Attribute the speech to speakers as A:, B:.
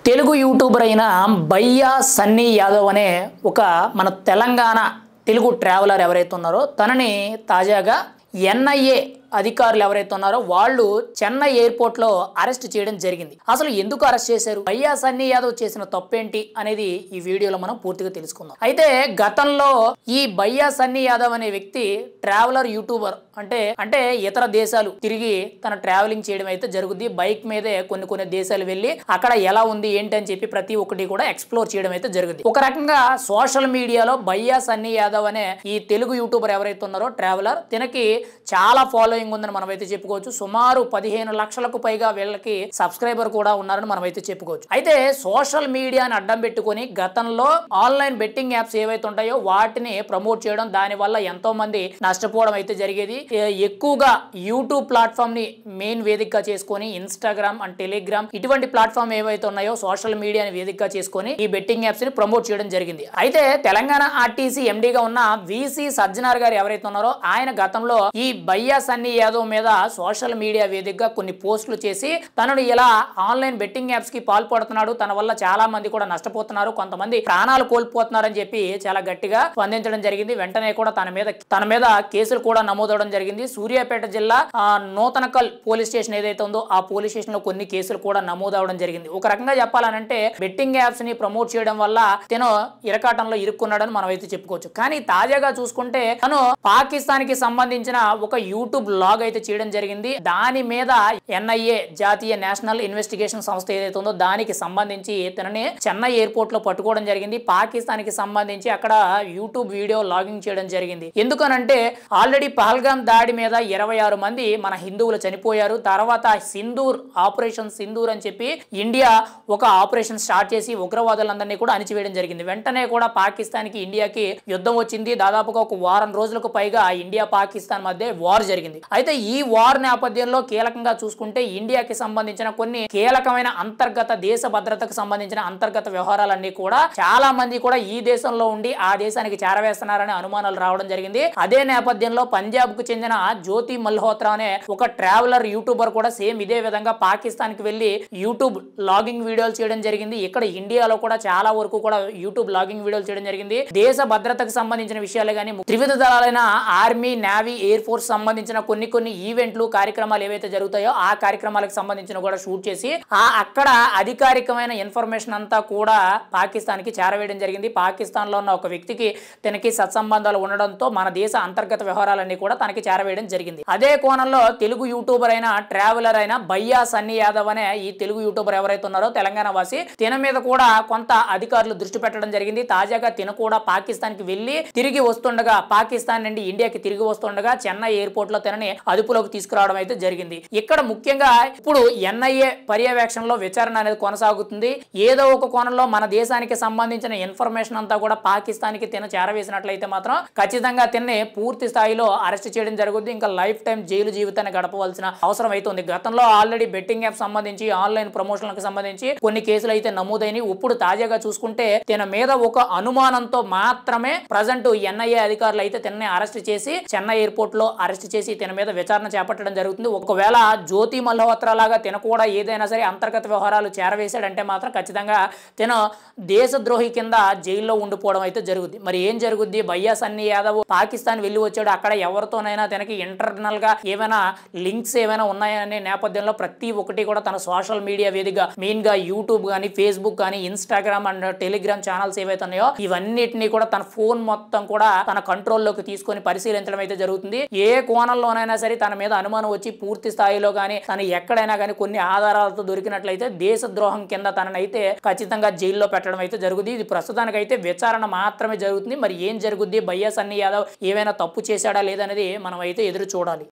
A: Telugu YouTuber అయిన బయ్యా సన్నీ యాదవ్ అనే ఒక మన తెలంగాణ తెలుగు ట్రావెలర్ ఎవరైతే ఉన్నారో తనని తాజాగా ఎన్ఐఏ అధికారులు ఎవరైతే ఉన్నారో వాళ్ళు చెన్నై ఎయిర్పోర్ట్ లో అరెస్ట్ చేయడం జరిగింది. అసలు ఎందుకు అరెస్ట్ చేశారు, బయ్యా సన్నీ యాదవ్ చేసిన తప్పేంటి అనేది ఈ వీడియోలో మనం పూర్తిగా తెలుసుకుందాం. అయితే గతంలో ఈ బయ్యా సన్నీ యాదవ్ అనే వ్యక్తి ట్రావెలర్ యూట్యూబర్ అంటే ఇతర దేశాలు తిరిగి తన ట్రావెలింగ్ చేయడం అయితే జరుగుద్ది. బైక్ మీదే కొన్ని దేశాలు వెళ్ళి అక్కడ ఎలా ఉంది ఏంటి అని చెప్పి ప్రతి ఒక్కటి కూడా ఎక్స్ప్లోర్ చేయడం అయితే జరుగుద్ది. ఒక రకంగా సోషల్ మీడియాలో బయ్యా సన్నీ యాదవ్ అనే ఈ తెలుగు యూట్యూబర్ ఎవరైతే ఉన్నారో ట్రావెలర్ తినకి చాలా ఫాలోయింగ్ ఉందని మనమైతే చెప్పుకోవచ్చు. సుమారు 15 లక్షలకు పైగా వీళ్ళకి సబ్స్క్రైబర్ కూడా ఉన్నారని మనమైతే చెప్పుకోవచ్చు. అయితే సోషల్ మీడియాని అడ్డం పెట్టుకొని గతంలో ఆన్లైన్ బెట్టింగ్ యాప్స్ ఏవైతే ఉంటాయో వాటిని ప్రమోట్ చేయడం, దాని వల్ల ఎంతో మంది నష్టపోవడం అయితే జరిగేది. ఎక్కువగా యూట్యూబ్ ప్లాట్ఫామ్ ని మెయిన్ వేదికగా చేసుకొని ఇన్స్టాగ్రామ్ అండ్ టెలిగ్రామ్ ఇటువంటి ప్లాట్ఫామ్ ఏవైతే ఉన్నాయో సోషల్ మీడియాని వేదికగా చేసుకొని ఈ బెట్టింగ్ యాప్స్ ని ప్రమోట్ చేయడం జరిగింది. అయితే తెలంగాణ ఆర్టీసీ ఎండీగా ఉన్న విసి సజ్జనార్ గారు ఎవరైతే ఉన్నారో ఆయన గతంలో ఈ బయ్యా సన్నీ యాదవ్ మీద సోషల్ మీడియా వేదికగా కొన్ని పోస్టులు చేసి తనను ఇలా ఆన్లైన్ బెట్టింగ్ యాప్స్ కి పాల్పడుతున్నాడు, తన వల్ల చాలా మంది కూడా నష్టపోతున్నారు, కొంతమంది ప్రాణాలు కోల్పోతున్నారని చెప్పి చాలా గట్టిగా స్పందించడం జరిగింది. వెంటనే కూడా తన మీద కేసులు కూడా నమోదవడం జరిగింది. సూర్యాపేట జిల్లా నూతనకల్ పోలీస్ స్టేషన్ ఏదైతే ఉందో ఆ పోలీస్ స్టేషన్ లో కొన్ని కేసులు కూడా నమోదవడం జరిగింది. ఒక రకంగా చెప్పాలనంటే బెట్టింగ్ యాప్స్ ని ప్రమోట్ చేయడం వల్ల తను ఇరకాటంలో ఇరుక్కున్నాడని మనం అయితే చెప్పుకోవచ్చు. కానీ తాజాగా చూసుకుంటే తను పాకిస్తాన్ కి సంబంధించిన ఒక యూట్యూబ్ లాగ్ అయితే చేయడం జరిగింది. దాని మీద ఎన్ఐఏ జాతీయ నేషనల్ ఇన్వెస్టిగేషన్ సంస్థ ఏదైతే ఉందో దానికి సంబంధించి తనని చెన్నై ఎయిర్పోర్ట్ లో పట్టుకోవడం జరిగింది. పాకిస్తాన్ కి సంబంధించి అక్కడ యూట్యూబ్ వీడియో లాగింగ్ చేయడం జరిగింది. ఎందుకనంటే ఆల్రెడీ పహల్గామ్ దాడి మీద 26 మంది మన హిందువులు చనిపోయారు. తర్వాత ఆపరేషన్ సింధూర్ అని చెప్పి ఇండియా ఒక ఆపరేషన్ స్టార్ట్ చేసి ఉగ్రవాదులందరినీ కూడా అణిచివేయడం జరిగింది. వెంటనే కూడా పాకిస్తాన్ కి ఇండియాకి యుద్ధం వచ్చింది. దాదాపుగా ఒక వారం రోజులకు పైగా ఇండియా పాకిస్తాన్ మధ్య వార్ జరిగింది. అయితే ఈ వార్ నేపథ్యంలో కీలకంగా చూసుకుంటే ఇండియాకి సంబంధించిన కొన్ని కీలకమైన అంతర్గత దేశ భద్రతకు సంబంధించిన అంతర్గత వ్యవహారాలన్నీ కూడా చాలా మంది కూడా ఈ దేశంలో ఉండి ఆ దేశానికి చేరవేస్తున్నారనే అనుమానాలు రావడం జరిగింది. అదే నేపథ్యంలో పంజాబ్ కు చెందిన జ్యోతి మల్హోత్రా అనే ఒక ట్రావెలర్ యూట్యూబర్ కూడా సేమ్ ఇదే విధంగా పాకిస్తాన్ కి వెళ్లి యూట్యూబ్ లాగింగ్ వీడియోలు చేయడం జరిగింది. ఇక్కడ ఇండియాలో కూడా చాలా వరకు కూడా యూట్యూబ్ లాగింగ్ వీడియోలు చేయడం జరిగింది. దేశ భద్రతకు సంబంధించిన విషయాలు కానీ త్రివిధ దళాలైన ఆర్మీ, నేవీ, ఎయిర్ ఫోర్స్ సంబంధించిన కొన్ని ఈవెంట్లు కార్యక్రమాలు ఏవైతే జరుగుతాయో ఆ కార్యక్రమాలకు సంబంధించిన కూడా షూట్ చేసి అక్కడ అధికారికమైన ఇన్ఫర్మేషన్ అంతా కూడా పాకిస్తాన్ కి చేరవేయడం జరిగింది. పాకిస్తాన్ లో ఉన్న ఒక వ్యక్తికి తనకి సత్సంబంధాలు ఉండడంతో మన దేశ అంతర్గత వ్యవహారాలన్నీ కూడా తనకి చేరవేయడం జరిగింది. అదే కోణంలో తెలుగు యూట్యూబర్ అయిన ట్రావెలర్ అయిన బయ్యా సన్నీ యాదవ్ అనే ఈ తెలుగు యూట్యూబర్ ఎవరైతే ఉన్నారో తెలంగాణ వాసి తిన మీద కూడా కొంత అధికారులు దృష్టి పెట్టడం జరిగింది. తాజాగా తిన కూడా పాకిస్తాన్ కి వెళ్లి తిరిగి వస్తుండగా, పాకిస్తాన్ నుండి ఇండియాకి తిరిగి వస్తుండగా చెన్నై ఎయిర్పోర్ట్ లో తనని అదుపులోకి తీసుకురావడం అయితే జరిగింది. ఇక్కడ ముఖ్యంగా ఇప్పుడు ఎన్ఐఏ పర్యవేక్షణలో విచారణ అనేది కొనసాగుతుంది. ఏదో ఒక కోణంలో మన దేశానికి సంబంధించిన ఇన్ఫర్మేషన్ అంతా కూడా పాకిస్తాన్ కి తిన చేరవేసినట్లయితే మాత్రం ఖచ్చితంగా తిన్ని పూర్తి స్థాయిలో అరెస్ట్ చేయడం జరుగుతుంది. ఇంకా లైఫ్ టైం జైలు జీవితాన్ని గడపవలసిన అవసరం అయితే ఉంది. గతంలో ఆల్రెడీ బెట్టింగ్ యాప్ సంబంధించి ఆన్లైన్ ప్రమోషన్లకు సంబంధించి కొన్ని కేసులు అయితే నమోదైనవి. ఇప్పుడు తాజాగా చూసుకుంటే తిన మీద ఒక అనుమానంతో మాత్రమే ప్రజెంట్ ఎన్ఐఏ అధికారులు అయితే తిన్ని అరెస్ట్ చేసి చెన్నై ఎయిర్పోర్ట్ లో అరెస్ట్ చేసి తిన మీద విచారణ చేపట్టడం జరుగుతుంది. ఒకవేళ జ్యోతి మల్హోత్రా లాగా తిన కూడా ఏదైనా సరే అంతర్గత వ్యవహారాలు చేరవేశాడంటే మాత్రం ఖచ్చితంగా తిన దేశద్రోహి కింద జైల్లో ఉండిపోవడం అయితే జరుగుద్ది. మరి ఏం జరుగుద్ది? బయ్యా సన్నీ యాదవ్ పాకిస్తాన్ వెళ్ళి వచ్చాడు, అక్కడ ఎవరితోనైనా తనకి ఇంటర్నల్ గా ఏమైనా లింక్స్ ఏమైనా ఉన్నాయనే నేపథ్యంలో ప్రతి ఒక్కటి కూడా తన సోషల్ మీడియా వేదికగా మెయిన్ గా యూట్యూబ్ కానీ, ఫేస్బుక్ కానీ, ఇన్స్టాగ్రామ్ అండ్ టెలిగ్రామ్ ఛానల్స్ ఏవైతే ఉన్నాయో ఇవన్నిటిని కూడా తన ఫోన్ మొత్తం కూడా తన కంట్రోల్లోకి తీసుకొని పరిశీలించడం అయితే జరుగుతుంది. ఏ కోణంలోనైనా సరే తన మీద అనుమానం వచ్చి పూర్తి స్థాయిలో కానీ తను ఎక్కడైనా కానీ కొన్ని ఆధారాలతో దొరికినట్లయితే దేశద్రోహం కింద తననైతే ఖచ్చితంగా జైల్లో పెట్టడం అయితే జరుగుతుంది. ఇది ప్రస్తుతానికైతే విచారణ మాత్రమే జరుగుతుంది. మరి ఏం జరుగుద్ది, బయ్యా సన్నీ యాదవ్ ఏమైనా తప్పు చేశాడా లేదనేది మనం అయితే ఎదురు చూడాలి.